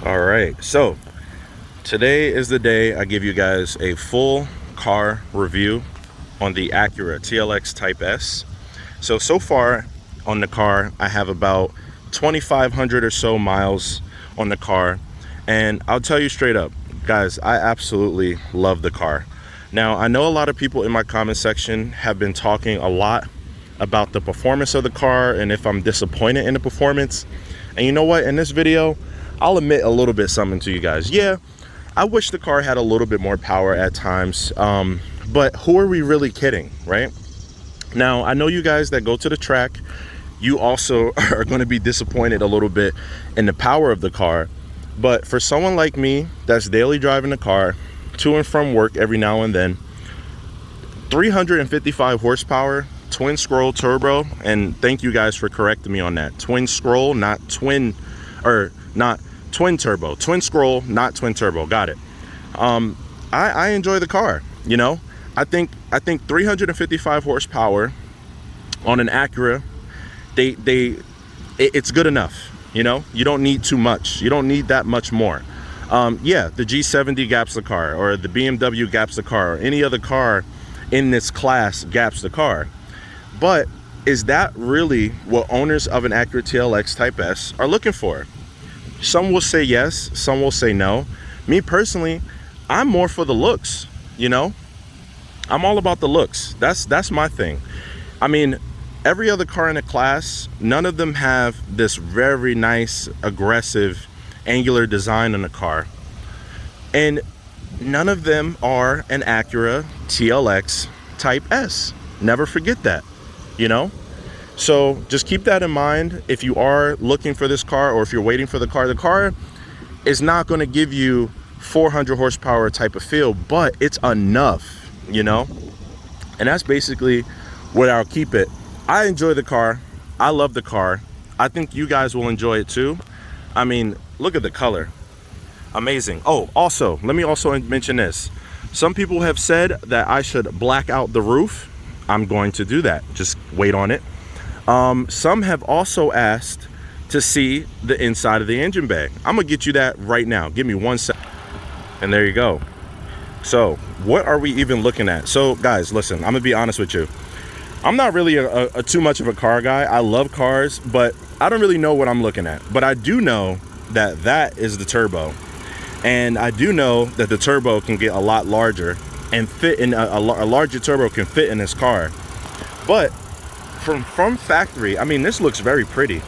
All right, so today is the day I give you guys a full car review on the Acura TLX Type S. So far on the car, I have about 2,500 or so miles on the car. And I'll tell you straight up, guys, I absolutely love the car. Now, I know a lot of people in my comment section have been talking a lot about the performance of the car and if I'm disappointed in the performance. And you know what? In this video, I'll admit a little bit something to you guys. Yeah, I wish the car had a little bit more power at times, but who are we really kidding, right? Now, I know you guys that go to the track, you also are going to be disappointed a little bit in the power of the car. But for someone like me that's daily driving the car to and from work every now and then, 355 horsepower, twin scroll turbo, and thank you guys for correcting me on that. Twin scroll, not twin turbo. Twin scroll, not twin turbo. Got it. I enjoy the car. You know, I think 355 horsepower on an Acura, it's good enough. You know, you don't need too much. You don't need that much more. Yeah, the G70 gaps the car, or the BMW gaps the car, or any other car in this class gaps the car. But is that really what owners of an Acura TLX Type S are looking for? Some will say yes, some will say no. Me personally, I'm more for the looks, you know? I'm all about the looks. That's my thing. I mean, every other car in the class, none of them have this very nice, aggressive, angular design on the car. And none of them are an Acura TLX Type S. Never forget that, you know? So just keep that in mind if you are looking for this car, or if you're waiting for the car is not going to give you 400 horsepower type of feel, but it's enough, you know? And that's basically where I'll keep it. I enjoy the car. I love the car. I think you guys will enjoy it too. I mean, look at the color. Amazing. Oh, also, let me also mention this. Some people have said that I should black out the roof. I'm going to do that. Just wait on it. Some have also asked to see the inside of the engine bay. I'm gonna get you that right now. Give me 1 sec. And there you go. So what are we even looking at? So guys, listen, I'm gonna be honest with you. I'm not really a too much of a car guy. I love cars, but I don't really know what I'm looking at. But I do know that that is the turbo. And I do know that the turbo can get a lot larger and fit in a larger turbo can fit in this car. But from factory, I mean, this looks very pretty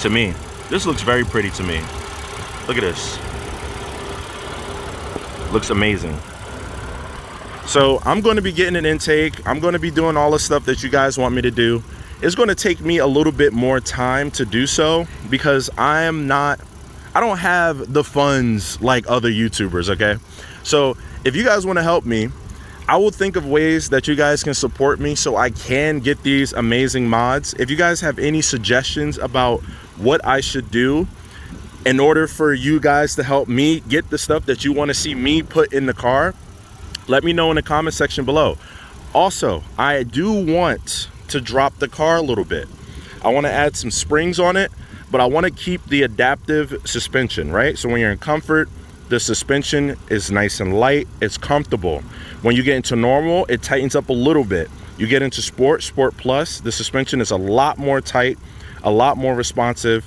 to me. This looks very pretty to me. Look at this. Looks amazing. So I'm going to be getting an intake. I'm going to be doing all the stuff that you guys want me to do. It's going to take me a little bit more time to do so because I don't have the funds like other YouTubers, okay? So if you guys want to help me, I will think of ways that you guys can support me so I can get these amazing mods. If you guys have any suggestions about what I should do in order for you guys to help me get the stuff that you want to see me put in the car, let me know in the comment section below. Also, I do want to drop the car a little bit. I want to add some springs on it, but I want to keep the adaptive suspension, right? So when you're in comfort, the suspension is nice and light, it's comfortable. When you get into normal, it tightens up a little bit. You get into sport plus, the suspension is a lot more tight, a lot more responsive,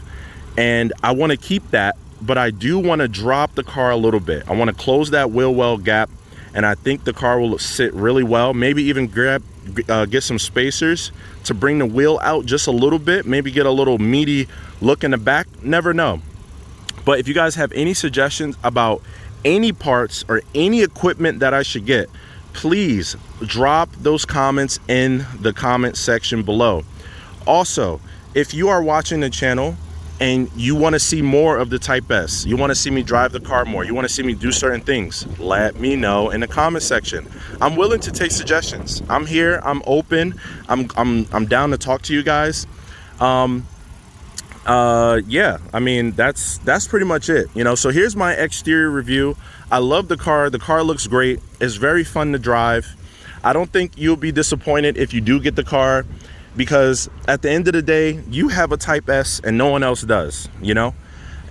and I want to keep that, but I do want to drop the car a little bit. I want to close that wheel well gap, and I think the car will sit really well. Maybe even get some spacers to bring the wheel out just a little bit, maybe get a little meaty look in the back, never know. But if you guys have any suggestions about any parts or any equipment that I should get, please drop those comments in the comment section below. Also, if you are watching the channel and you want to see more of the Type S, you want to see me drive the car more, you want to see me do certain things, let me know in the comment section. I'm willing to take suggestions. I'm here, I'm open, I'm down to talk to you guys. Yeah, I mean, that's pretty much it, you know. So here's my exterior review. I love the car looks great, it's very fun to drive. I don't think you'll be disappointed if you do get the car, because at the end of the day, you have a Type S and no one else does, you know.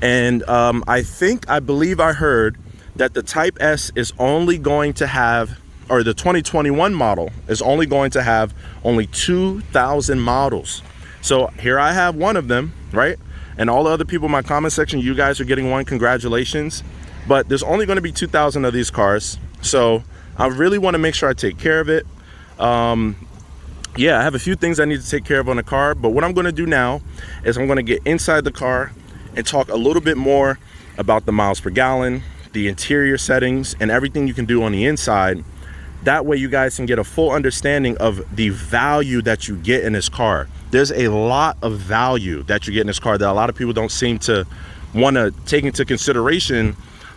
And I believe I heard that the Type S is only going to have, or the 2021 model is only going to have only 2,000 models. So here I have one of them, right? And all the other people in my comment section, you guys are getting one, congratulations. But there's only going to be 2,000 of these cars. So I really want to make sure I take care of it. Yeah, I have a few things I need to take care of on the car, but what I'm going to do now is I'm going to get inside the car and talk a little bit more about the miles per gallon, the interior settings, and everything you can do on the inside. That way you guys can get a full understanding of the value that you get in this car. There's a lot of value that you get in this car that a lot of people don't seem to want to take into consideration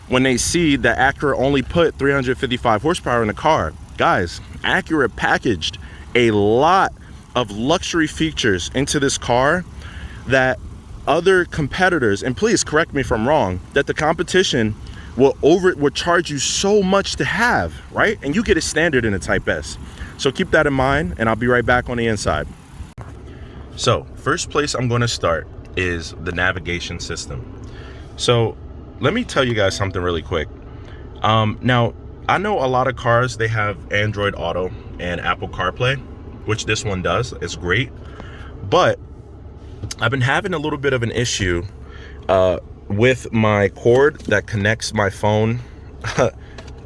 when they see that Acura only put 355 horsepower in the car. Guys, Acura packaged a lot of luxury features into this car that other competitors, and please correct me if I'm wrong, that the competition will charge you so much to have, right? And you get a standard in a Type S. So keep that in mind, and I'll be right back on the inside. So first place I'm going to start is the navigation system. So let me tell you guys something really quick. Now, I know a lot of cars, they have Android Auto and Apple CarPlay, which this one does. It's great. But I've been having a little bit of an issue with my cord that connects my phone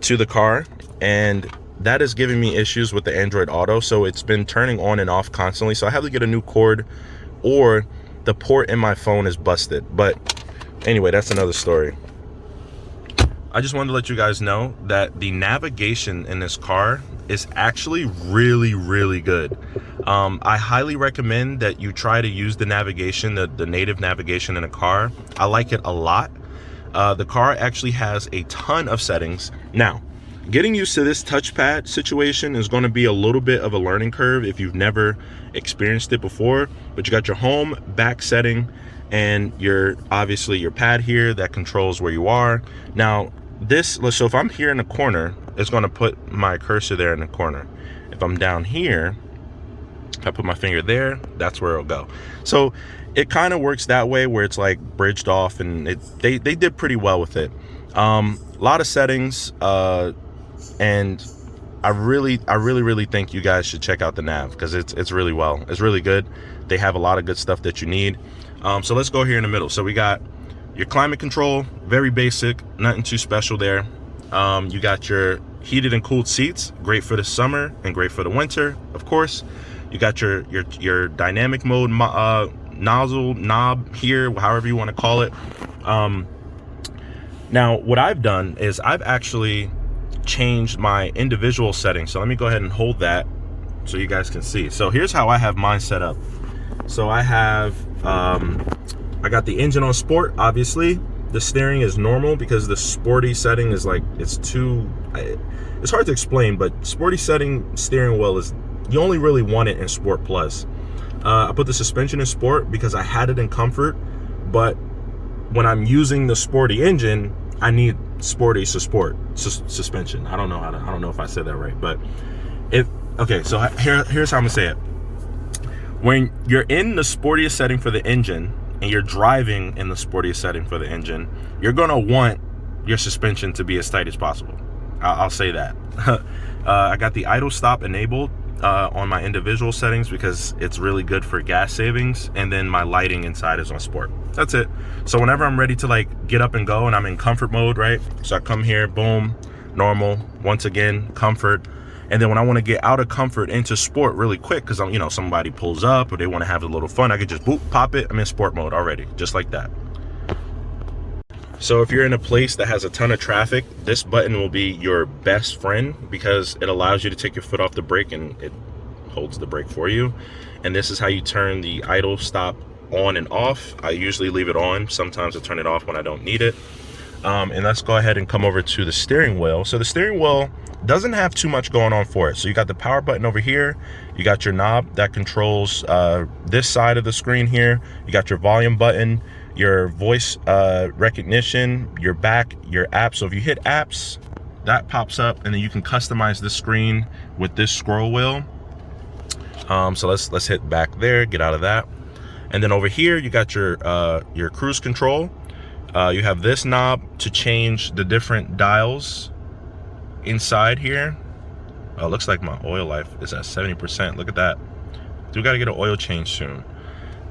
to the car, and that is giving me issues with the Android Auto. So it's been turning on and off constantly. So I have to get a new cord, or the port in my phone is busted. But anyway, that's another story. I just wanted to let you guys know that the navigation in this car is actually really, really good. I highly recommend that you try to use the navigation, the native navigation in a car. I like it a lot. The car actually has a ton of settings. Now, getting used to this touchpad situation is going to be a little bit of a learning curve if you've never experienced it before. But you got your home, back setting, and obviously your pad here that controls where you are. Now, so if I'm here in the corner, it's going to put my cursor there in the corner. If I'm down here, if I put my finger there, that's where it'll go. So it kind of works that way, where it's like bridged off, and they did pretty well with it. A lot of settings, and I really think you guys should check out the nav, because it's really good. They have a lot of good stuff that you need. So let's go here in the middle. So we got your climate control, very basic, nothing too special there. You got your heated and cooled seats, great for the summer and great for the winter, of course. You got your dynamic mode nozzle knob here, however you want to call it. Now, what I've done is I've actually changed my individual settings. So let me go ahead and hold that so you guys can see. So here's how I have mine set up. So I have I got the engine on sport, obviously. The steering is normal, because the sporty setting is like, it's hard to explain, but sporty steering wheel is, you only really want it in Sport Plus. I put the suspension in sport because I had it in comfort, but when I'm using the sporty engine, I need sporty suspension. I don't know if I said that right, but okay, so here's how I'm gonna say it. When you're in the sportiest setting for the engine, and you're driving in the sportiest setting for the engine, you're gonna want your suspension to be as tight as possible. I'll say that. I got the idle stop enabled on my individual settings because it's really good for gas savings, and then my lighting inside is on sport. That's it. So whenever I'm ready to like get up and go and I'm in comfort mode, right? So I come here, boom, normal, once again, comfort. And then when I want to get out of comfort into sport really quick, because somebody pulls up or they want to have a little fun, I could just boop, pop it. I'm in sport mode already, just like that. So if you're in a place that has a ton of traffic, this button will be your best friend, because it allows you to take your foot off the brake and it holds the brake for you. And this is how you turn the idle stop on and off. I usually leave it on. Sometimes I turn it off when I don't need it. And let's go ahead and come over to the steering wheel. So the steering wheel doesn't have too much going on for it. So you got the power button over here, you got your knob that controls this side of the screen here, you got your volume button, your voice recognition, your back, your apps. So if you hit apps, that pops up, and then you can customize the screen with this scroll wheel. So let's hit back there, get out of that. And then over here you got your cruise control. You have this knob to change the different dials inside here. Oh, it looks like my oil life is at 70%. Look at that. Do got to get an oil change soon.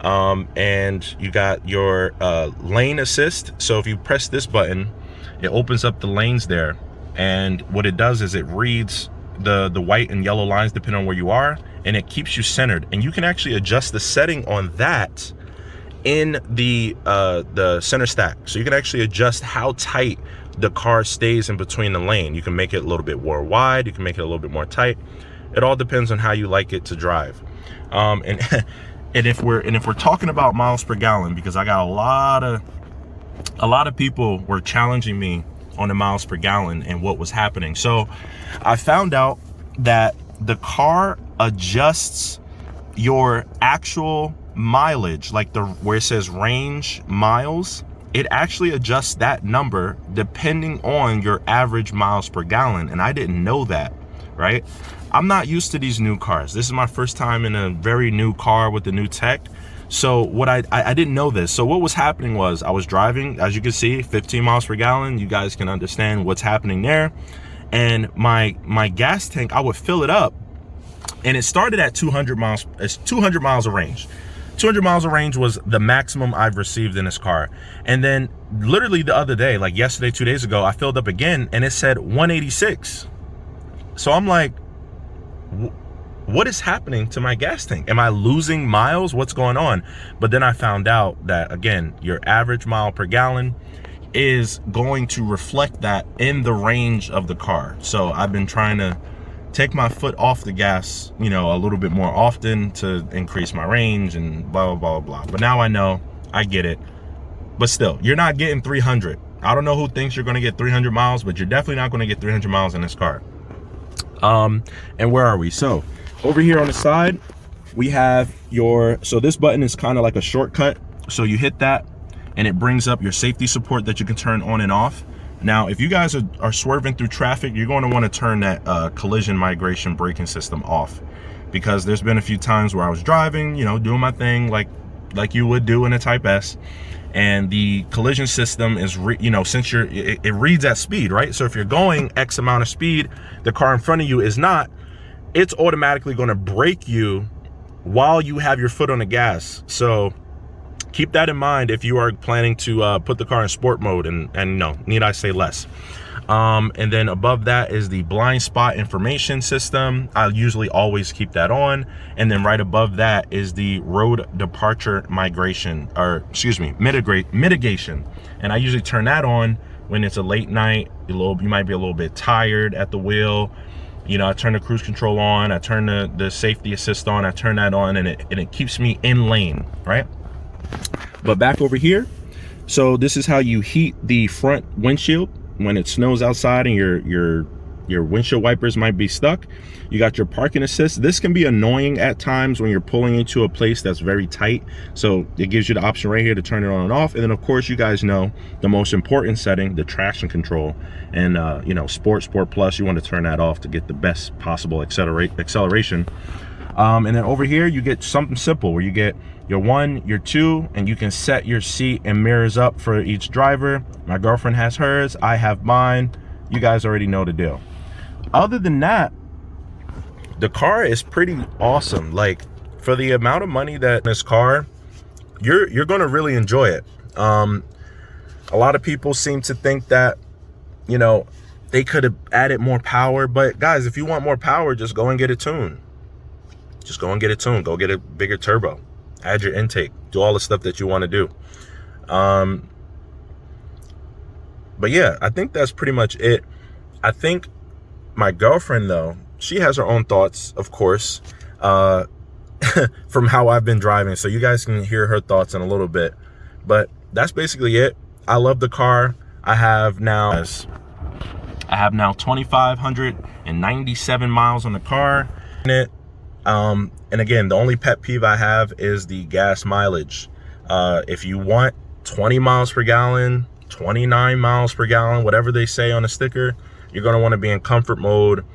And you got your lane assist. So if you press this button, it opens up the lanes there. And what it does is it reads the white and yellow lines depending on where you are, and it keeps you centered. And you can actually adjust the setting on that in the center stack. So you can actually adjust how tight the car stays in between the lane. You can make it a little bit more wide, you can make it a little bit more tight. It all depends on how you like it to drive. And if we're talking about miles per gallon, because I got a lot of people were challenging me on the miles per gallon and what was happening. So I found out that the car adjusts your actual mileage, like where it says range miles, it actually adjusts that number depending on your average miles per gallon. And I didn't know that, right? I'm not used to these new cars. This is my first time in a very new car with the new tech. So what I didn't know this. So what was happening was I was driving, as you can see, 15 miles per gallon. You guys can understand what's happening there. And my gas tank, I would fill it up, and it started at 200 miles. It's 200 miles of range. 200 miles of range was the maximum I've received in this car. And then literally the other day, like yesterday, 2 days ago, I filled up again and it said 186. So I'm like, what is happening to my gas tank? Am I losing miles? What's going on? But then I found out that, again, your average mile per gallon is going to reflect that in the range of the car. So I've been trying to take my foot off the gas, you know, a little bit more often to increase my range and blah, blah, blah, blah. But now I know, I get it. But still, you're not getting 300. I don't know who thinks you're going to get 300 miles, but you're definitely not going to get 300 miles in this car. And where are we? So over here on the side, we have so this button is kind of like a shortcut. So you hit that and it brings up your safety support that you can turn on and off. Now, if you guys are swerving through traffic, you're going to want to turn that collision migration braking system off, because there's been a few times where I was driving, you know, doing my thing like you would do in a Type S, and the collision system is, you know, since it reads at speed, right? So if you're going X amount of speed, the car in front of you is not, it's automatically going to brake you while you have your foot on the gas. So keep that in mind if you are planning to put the car in sport mode, and no, need I say less. And then above that is the blind spot information system. I usually always keep that on. And then right above that is the road departure mitigation. And I usually turn that on when it's a late night. You might be a little bit tired at the wheel. You know, I turn the cruise control on, I turn the safety assist on, I turn that on, and it keeps me in lane, right? But back over here, so this is how you heat the front windshield when it snows outside and your windshield wipers might be stuck. You got your parking assist. This can be annoying at times when you're pulling into a place that's very tight. So it gives you the option right here to turn it on and off. And then of course, you guys know the most important setting, the traction control. And you know, Sport Plus, you want to turn that off to get the best possible acceleration. And then over here, you get something simple where you get your 1, your 2, and you can set your seat and mirrors up for each driver. My girlfriend has hers, I have mine. You guys already know the deal. Other than that, the car is pretty awesome. Like, for the amount of money that this car, you're going to really enjoy it. A lot of people seem to think that, you know, they could have added more power. But guys, if you want more power, just go and get it tuned. Just go and get it tuned. Go get a bigger turbo. Add your intake. Do all the stuff that you want to do. But yeah, I think that's pretty much it. I think my girlfriend, though, she has her own thoughts, of course, from how I've been driving. So you guys can hear her thoughts in a little bit. But that's basically it. I love the car. I have now 2,597 miles on the car. And again, the only pet peeve I have is the gas mileage. If you want 20 miles per gallon, 29 miles per gallon, whatever they say on the sticker, you're going to want to be in comfort mode,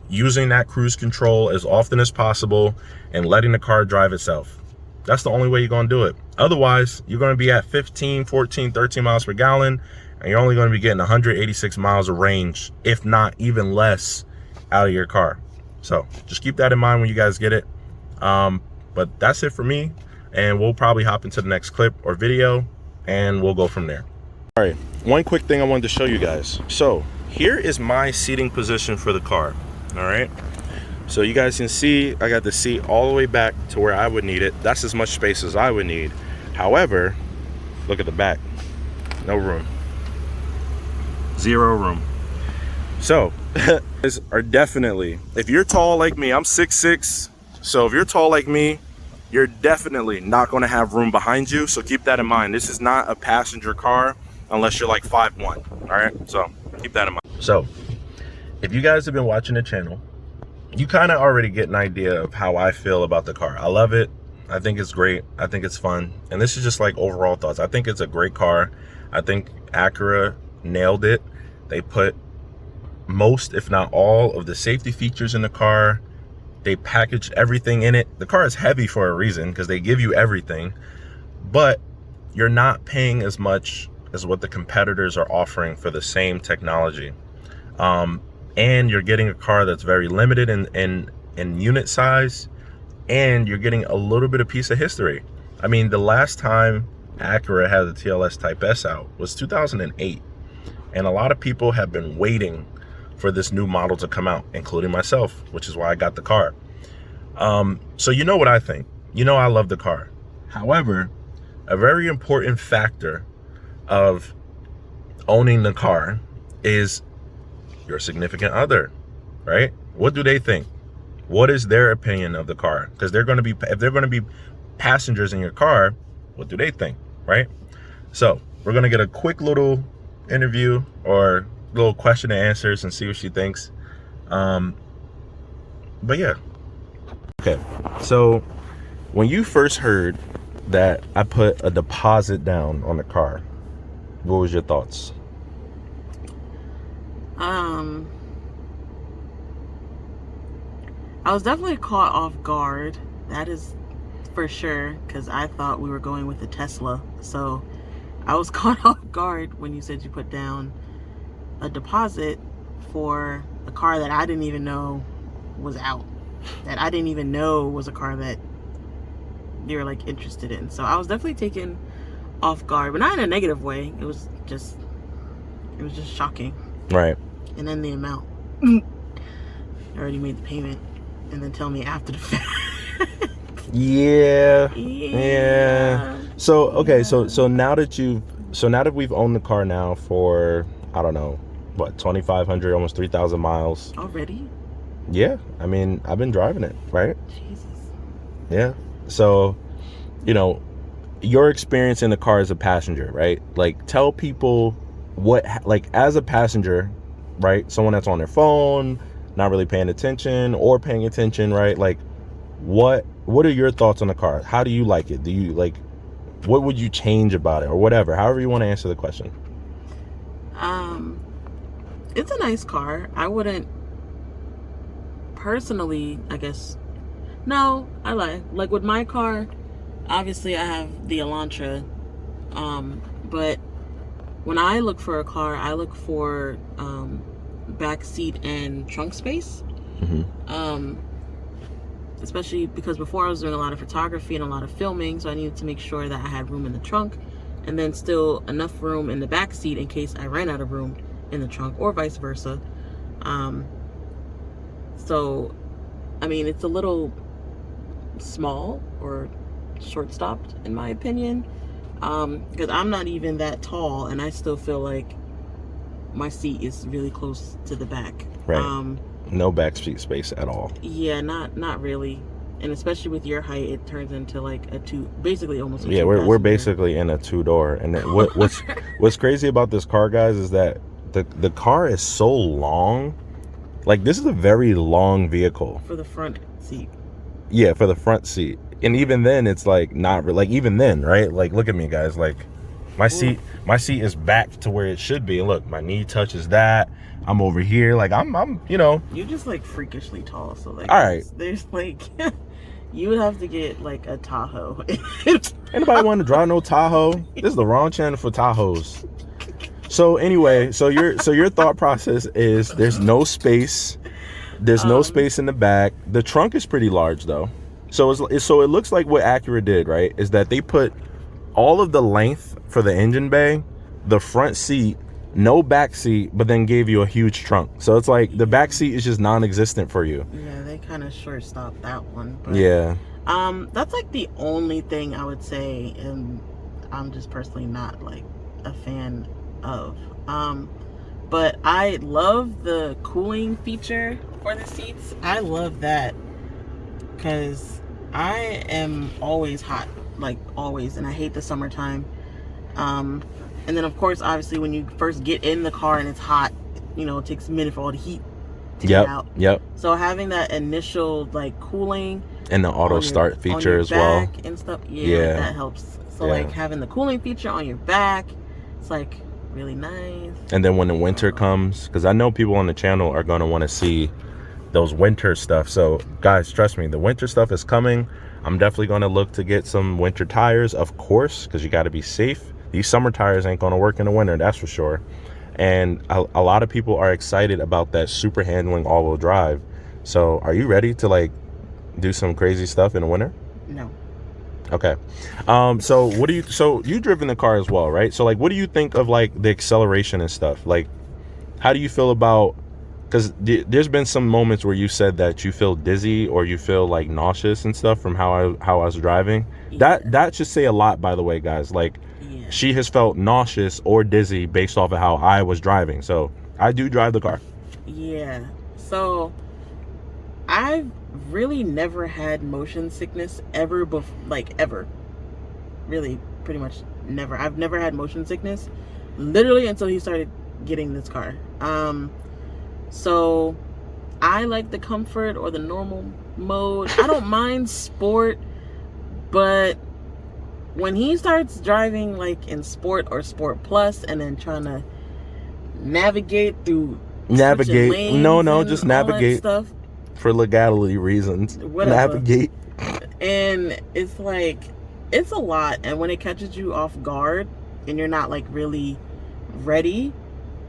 using that cruise control as often as possible and letting the car drive itself. That's the only way you're going to do it. Otherwise, you're going to be at 15, 14, 13 miles per gallon, and you're only going to be getting 186 miles of range, if not even less, out of your car. So just keep that in mind when you guys get it. But that's it for me, and we'll probably hop into the next clip or video, and we'll go from there. All right, one quick thing I wanted to show you guys. So here is my seating position for the car. All right, so you guys can see I got the seat all the way back to where I would need it. That's as much space as I would need. However, look at the back, no room, zero room. So are definitely, if you're tall like me, I'm 6'6", so if you're tall like me, you're definitely not going to have room behind you. So keep that in mind. This is not a passenger car unless you're like 5'1". All right, so keep that in mind. So if you guys have been watching the channel, you kind of already get an idea of how I feel about the car. I love it. I think it's great. I think it's fun. And this is just like overall thoughts. I think it's a great car. I think Acura nailed it. They put most, if not all, of the safety features in the car. They packaged everything in it. The car is heavy for a reason, because they give you everything, but you're not paying as much as what the competitors are offering for the same technology. And you're getting a car that's very limited in unit size, and you're getting a little bit of piece of history. I mean, the last time Acura had the TLX Type S out was 2008, and a lot of people have been waiting for this new model to come out, including myself, which is why I got the car. So you know what I think. You know I love the car. However, a very important factor of owning the car is your significant other, right? What do they think? What is their opinion of the car? Because they're going to be, if they're going to be passengers in your car, what do they think, right? So we're going to get a quick little interview or little question and answers and see what she thinks. But yeah. Okay, so when you first heard that I put a deposit down on the car, what was your thoughts? I was definitely caught off guard. That is for sure, because I thought we were going with the Tesla. So I was caught off guard when you said you put down a deposit for a car that I didn't even know was out, that I didn't even know was a car that you were like interested in. So I was definitely taken off guard, but not in a negative way. It was just shocking. Right. And then the amount. I already made the payment, and then tell me after the fact. Yeah. So okay, so now that we've owned the car now for, I don't know, what, 2,500, almost 3,000 miles already. Yeah, I mean, I've been driving it, right? Jesus. Yeah. So, you know, your experience in the car as a passenger, right? Like, tell people what, like, as a passenger, right? Someone that's on their phone, not really paying attention, or paying attention, right? Like, what are your thoughts on the car? How do you like it? Do you like, what would you change about it, or whatever, however you want to answer the question? It's a nice car. I wouldn't personally, I guess, no, I lie. Like with my car, obviously I have the Elantra, but when I look for a car, I look for back seat and trunk space. Especially because before I was doing a lot of photography and a lot of filming, so I needed to make sure that I had room in the trunk, and then still enough room in the back seat in case I ran out of room in the trunk, or vice versa. So I mean, it's a little small or short-stopped in my opinion, because I'm not even that tall, and I still feel like my seat is really close to the back. Right. No back seat space at all. Yeah, not really. And especially with your height, it turns into like a two, basically almost a yeah, we're basically in a two-door. And what's crazy about this car, guys, is that the car is so long. Like, this is a very long vehicle for the front seat. Yeah, for the front seat. And even then, it's like not like, even then, right? Like, look at me, guys. Like, my seat is back to where it should be. And look, my knee touches that. I'm over here. Like, I'm you know, you're just like freakishly tall. So like, all right, there's like You would have to get like a Tahoe. Anybody want to drive no Tahoe? This is the wrong channel for Tahoes. So anyway, so your thought process is there's no space. There's no space in the back. The trunk is pretty large though. So it looks like what Acura did, right? Is that they put all of the length for the engine bay, the front seat, no back seat, but then gave you a huge trunk. So it's like the back seat is just non-existent for you. Yeah, they kind of short-stopped that one. But, yeah. That's like the only thing I would say, and I'm just personally not like a fan of. But I love the cooling feature for the seats. I love that because I am always hot, like always, and I hate the summertime. And then of course, obviously, when you first get in the car and it's hot, you know, it takes a minute for all the heat to get out. Yep. So having that initial like cooling and the auto start feature as well and stuff, yeah, that helps. So like having the cooling feature on your back, it's like really nice. And then when the winter comes, because I know people on the channel are going to want to see those winter stuff. So guys, trust me, the winter stuff is coming. I'm definitely going to look to get some winter tires, of course, because you got to be safe. These summer tires ain't going to work in the winter, that's for sure. And a lot of people are excited about that super handling all-wheel drive. So are you ready to like do some crazy stuff in the winter? No. Okay. So you've driven the car as well, right? So like, what do you think of like the acceleration and stuff? Like, how do you feel about, because there's been some moments where you said that you feel dizzy or you feel like nauseous and stuff from how I was driving. Yeah. That should say a lot, by the way, guys. Like, she has felt nauseous or dizzy based off of how I was driving. So I do drive the car. Yeah. So I've really never had motion sickness ever ever. Really, pretty much never. I've never had motion sickness literally until he started getting this car. So I like the comfort or the normal mode. I don't mind sport, but when he starts driving like in sport or sport plus and then trying to navigate just navigate stuff for legality reasons. Whatever. Navigate. And it's like, it's a lot. And when it catches you off guard and you're not like really ready,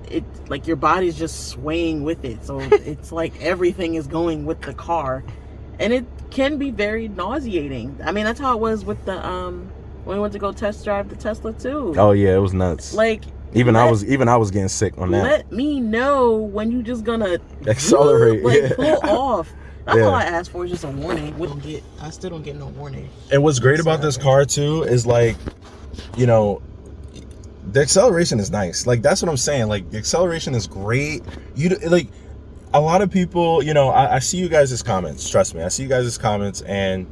it like your body's just swaying with it. So it's like everything is going with the car, and it can be very nauseating. I mean, that's how it was with the when we went to go test drive the Tesla too. Oh yeah, it was nuts. Like I was getting sick on that. Let me know when you just gonna accelerate, pull off. That's all I asked for, is just a warning. I still don't get no warning. And what's great about this car too is like, you know, the acceleration is nice. Like, that's what I'm saying. Like, the acceleration is great. Like, a lot of people, you know, I see you guys' comments. Trust me, I see you guys' comments, and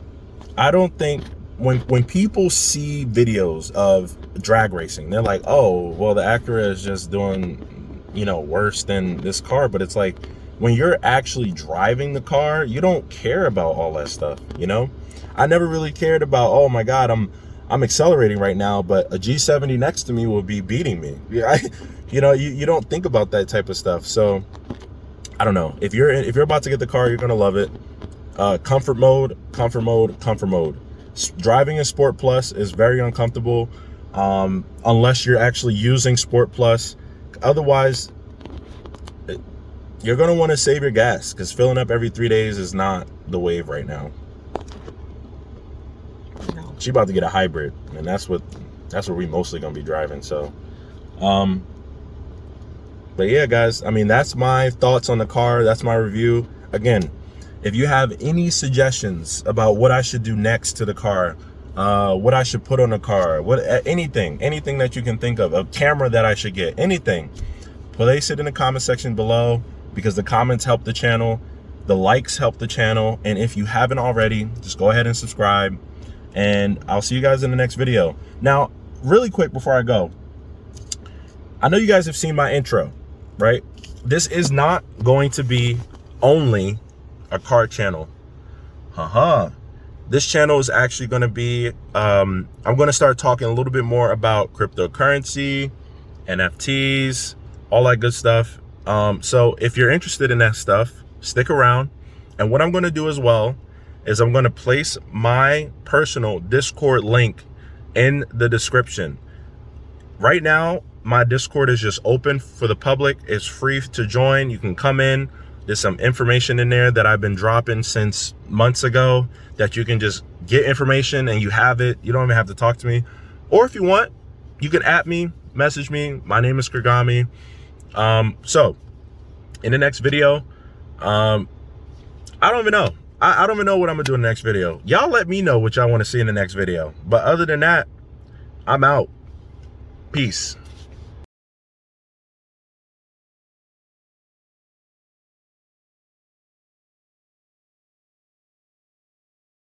I don't think when people see videos of drag racing, they're like, oh, well, the Acura is just doing, you know, worse than this car. But it's like, when you're actually driving the car, you don't care about all that stuff, you know? I never really cared about, oh my God, I'm accelerating right now, but a G70 next to me will be beating me. Yeah, you know, you don't think about that type of stuff. So I don't know. If you're about to get the car, you're gonna love it. Comfort mode. Driving in Sport Plus is very uncomfortable, unless you're actually using Sport Plus. Otherwise, you're gonna want to save your gas, because filling up every 3 days is not the wave right now. No. She about to get a hybrid, and that's what we mostly gonna be driving. So, but yeah, guys, I mean, that's my thoughts on the car. That's my review. Again, if you have any suggestions about what I should do next to the car, what I should put on the car, anything that you can think of, a camera that I should get, anything, place it in the comment section below, because the comments help the channel, the likes help the channel, and if you haven't already, just go ahead and subscribe, and I'll see you guys in the next video. Now, really quick before I go, I know you guys have seen my intro, right? This is not going to be only a car channel. This channel is actually going to be, I'm going to start talking a little bit more about cryptocurrency, NFTs, all that good stuff. So if you're interested in that stuff, stick around. And what I'm going to do as well is I'm going to place my personal Discord link in the description. Right now, my Discord is just open for the public. It's free to join. You can come in. There's some information in there that I've been dropping since months ago that you can just get information and you have it. You don't even have to talk to me. Or if you want, you can at me, message me. My name is Kurgami. So in the next video, I don't even know. I don't even know what I'm gonna do in the next video. Y'all let me know what y'all want to see in the next video. But other than that, I'm out. Peace.